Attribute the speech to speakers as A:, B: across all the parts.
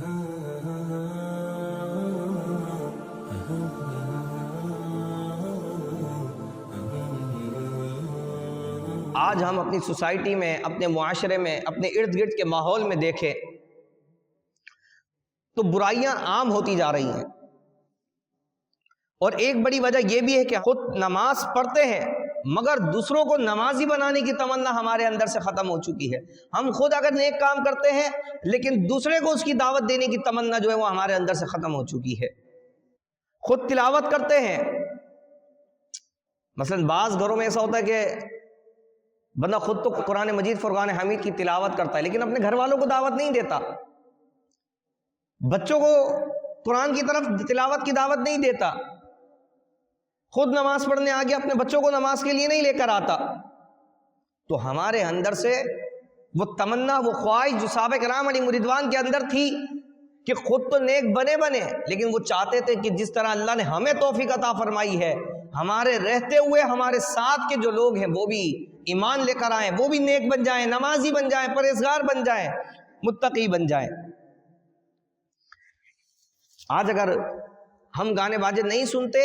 A: آج ہم اپنی سوسائٹی میں، اپنے معاشرے میں، اپنے ارد گرد کے ماحول میں دیکھیں تو برائیاں عام ہوتی جا رہی ہیں، اور ایک بڑی وجہ یہ بھی ہے کہ خود نماز پڑھتے ہیں مگر دوسروں کو نمازی بنانے کی تمنا ہمارے اندر سے ختم ہو چکی ہے۔ ہم خود اگر نیک کام کرتے ہیں لیکن دوسرے کو اس کی دعوت دینے کی تمنا جو ہے وہ ہمارے اندر سے ختم ہو چکی ہے۔ خود تلاوت کرتے ہیں، مثلا بعض گھروں میں ایسا ہوتا ہے کہ بندہ خود تو قرآن مجید فرقان حمید کی تلاوت کرتا ہے لیکن اپنے گھر والوں کو دعوت نہیں دیتا، بچوں کو قرآن کی طرف تلاوت کی دعوت نہیں دیتا، خود نماز پڑھنے آگے اپنے بچوں کو نماز کے لیے نہیں لے کر آتا۔ تو ہمارے اندر سے وہ تمنا، وہ خواہش جو صحابہ کرام علیہ رضوان کے اندر تھی کہ خود تو نیک بنے لیکن وہ چاہتے تھے کہ جس طرح اللہ نے ہمیں توفیق عطا فرمائی ہے، ہمارے رہتے ہوئے ہمارے ساتھ کے جو لوگ ہیں وہ بھی ایمان لے کر آئیں، وہ بھی نیک بن جائیں، نمازی بن جائیں، پرہیزگار بن جائیں، متقی بن جائیں۔ آج اگر ہم گانے باجے نہیں سنتے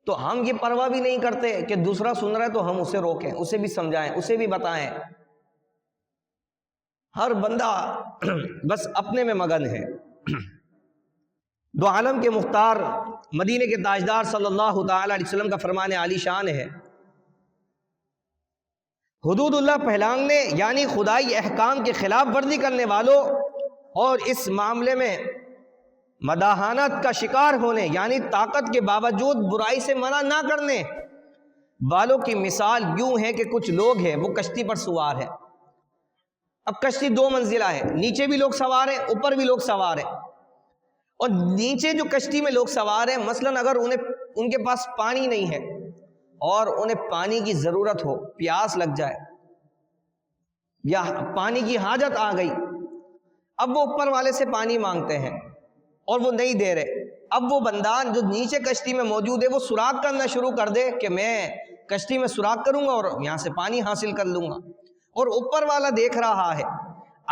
A: تو ہم یہ پرواہ بھی نہیں کرتے کہ دوسرا سن رہا ہے تو ہم اسے روکیں، اسے بھی سمجھائیں، اسے بھی بتائیں۔ ہر بندہ بس اپنے میں مگن ہے۔ دو عالم کے مختار، مدینے کے تاجدار صلی اللہ تعالی علیہ وسلم کا فرمان عالی شان ہے، حدود اللہ پھیلانے یعنی خدائی احکام کے خلاف ورزی کرنے والوں اور اس معاملے میں مداحنت کا شکار ہونے یعنی طاقت کے باوجود برائی سے منع نہ کرنے والوں کی مثال یوں ہے کہ کچھ لوگ ہیں وہ کشتی پر سوار ہیں۔ اب کشتی دو منزلہ ہے، نیچے بھی لوگ سوار ہیں، اوپر بھی لوگ سوار ہیں، اور نیچے جو کشتی میں لوگ سوار ہیں مثلا اگر ان کے پاس پانی نہیں ہے اور انہیں پانی کی ضرورت ہو، پیاس لگ جائے یا پانی کی حاجت آ گئی، اب وہ اوپر والے سے پانی مانگتے ہیں اور وہ نہیں دے رہے۔ اب وہ بندان جو نیچے کشتی میں موجود ہے وہ سوراخ کرنا شروع کر دے کہ میں کشتی میں سوراخ کروں گا اور یہاں سے پانی حاصل کر لوں گا، اور اوپر والا دیکھ رہا ہے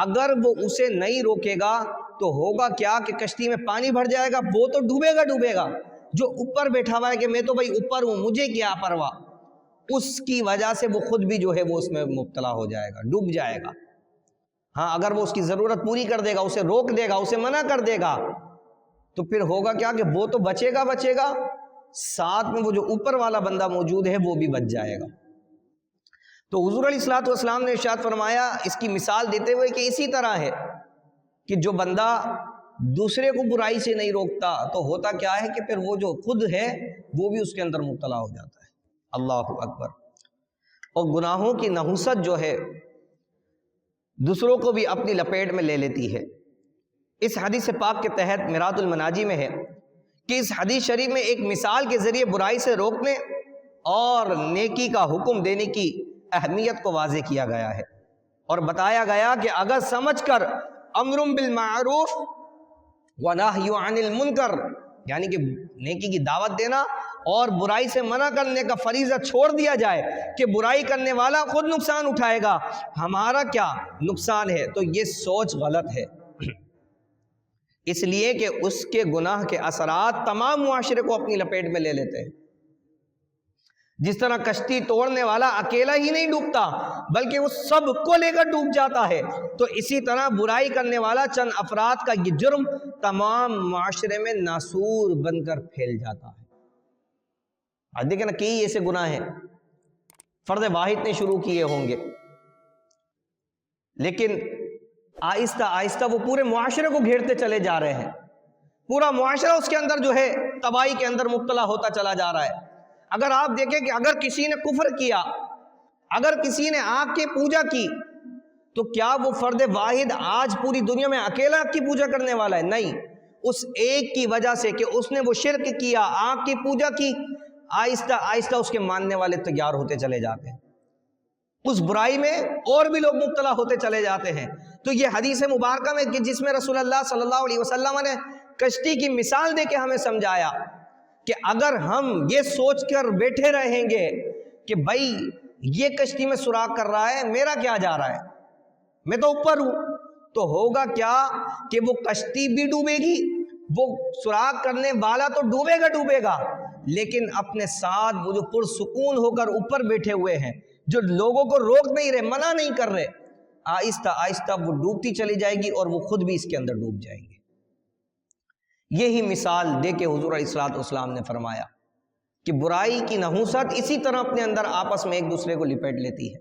A: اگر وہ اسے نہیں روکے گا تو ہوگا کیا کہ کشتی میں پانی بھر جائے گا، وہ تو ڈوبے گا، جو اوپر بیٹھا ہوا ہے کہ میں تو بھائی اوپر ہوں، مجھے کیا پرواہ، اس کی وجہ سے وہ خود بھی جو ہے وہ اس میں مبتلا ہو جائے گا، ڈوب جائے گا۔ ہاں اگر وہ اس کی ضرورت پوری کر دے گا، اسے روک دے گا، اسے منع کر دے گا تو پھر ہوگا کیا کہ وہ تو بچے گا، ساتھ میں وہ جو اوپر والا بندہ موجود ہے وہ بھی بچ جائے گا۔ تو حضور علیہ الصلوۃ والسلام نے ارشاد فرمایا اس کی مثال دیتے ہوئے کہ اسی طرح ہے کہ جو بندہ دوسرے کو برائی سے نہیں روکتا تو ہوتا کیا ہے کہ پھر وہ جو خود ہے وہ بھی اس کے اندر مبتلا ہو جاتا ہے۔ اللہ اکبر۔ اور گناہوں کی نحوست جو ہے دوسروں کو بھی اپنی لپیٹ میں لے لیتی ہے۔ اس حدیث پاک کے تحت میرات المناجی میں ہے کہ اس حدیث شریف میں ایک مثال کے ذریعے برائی سے روکنے اور نیکی کا حکم دینے کی اہمیت کو واضح کیا گیا ہے، اور بتایا گیا کہ اگر سمجھ کر امر بالمعروف ونہی عن المنکر یعنی کہ نیکی کی دعوت دینا اور برائی سے منع کرنے کا فریضہ چھوڑ دیا جائے کہ برائی کرنے والا خود نقصان اٹھائے گا، ہمارا کیا نقصان ہے، تو یہ سوچ غلط ہے، اس لیے کہ اس کے گناہ کے اثرات تمام معاشرے کو اپنی لپیٹ میں لے لیتے ہیں۔ جس طرح کشتی توڑنے والا اکیلا ہی نہیں ڈوبتا بلکہ وہ سب کو لے کر ڈوب جاتا ہے، تو اسی طرح برائی کرنے والا چند افراد کا یہ جرم تمام معاشرے میں ناسور بن کر پھیل جاتا ہے۔ آج دیکھیں نا کئی ایسے گناہ ہیں فرد واحد نے شروع کیے ہوں گے لیکن آہستہ آہستہ وہ پورے معاشرے کو گھیرتے چلے جا رہے ہیں، پورا معاشرہ اس کے اندر جو ہے تباہی کے اندر مبتلا ہوتا چلا جا رہا ہے۔ اگر آپ دیکھیں کہ اگر کسی نے کفر کیا، اگر کسی نے آگ کی پوجا کی تو کیا وہ فرد واحد آج پوری دنیا میں اکیلا آگ کی پوجا کرنے والا ہے؟ نہیں، اس ایک کی وجہ سے کہ اس نے وہ شرک کیا، آگ کی پوجا کی، آہستہ آہستہ اس کے ماننے والے تیار ہوتے چلے جاتے ہیں، اس برائی میں اور بھی لوگ مبتلا ہوتے چلے جاتے ہیں۔ تو یہ حدیث مبارکہ میں کہ جس میں رسول اللہ صلی اللہ علیہ وسلم نے کشتی کی مثال دے کے ہمیں سمجھایا کہ اگر ہم یہ سوچ کر بیٹھے رہیں گے کہ بھائی یہ کشتی میں سوراخ کر رہا ہے، میرا کیا جا رہا ہے، میں تو اوپر ہوں، تو ہوگا کیا کہ وہ کشتی بھی ڈوبے گی، وہ سراغ کرنے والا تو ڈوبے گا، لیکن اپنے ساتھ وہ جو پرسکون ہو کر اوپر بیٹھے ہوئے ہیں، جو لوگوں کو روک نہیں رہے، منع نہیں کر رہے، آہستہ آہستہ وہ ڈوبتی چلی جائے گی اور وہ خود بھی اس کے اندر ڈوب جائیں گے۔ یہی مثال دے کے حضور علیہ الصلوۃ والسلام نے فرمایا کہ برائی کی نحوست اسی طرح اپنے اندر آپس میں ایک دوسرے کو لپیٹ لیتی ہے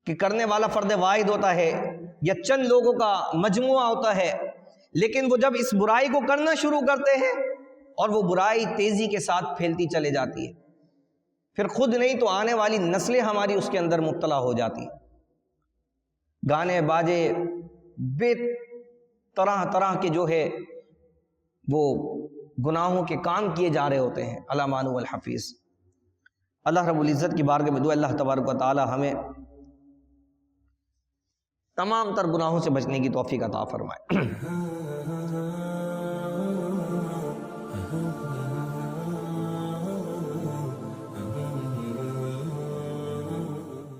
A: کہ کرنے والا فرد واحد ہوتا ہے یا چند لوگوں کا مجموعہ ہوتا ہے، لیکن وہ جب اس برائی کو کرنا شروع کرتے ہیں اور وہ برائی تیزی کے ساتھ پھیلتی چلے جاتی ہے، پھر خود نہیں تو آنے والی نسلیں ہماری اس کے اندر مبتلا ہو جاتی ہیں۔ گانے باجے بے طرح کے جو ہے وہ گناہوں کے کام کیے جا رہے ہوتے ہیں۔ الامان والحفیظ، اللہ رب العزت کی بارگاہ میں دعا اللہ تبارک و تعالی ہمیں تمام تر گناہوں سے بچنے کی توفیق عطا فرمائے۔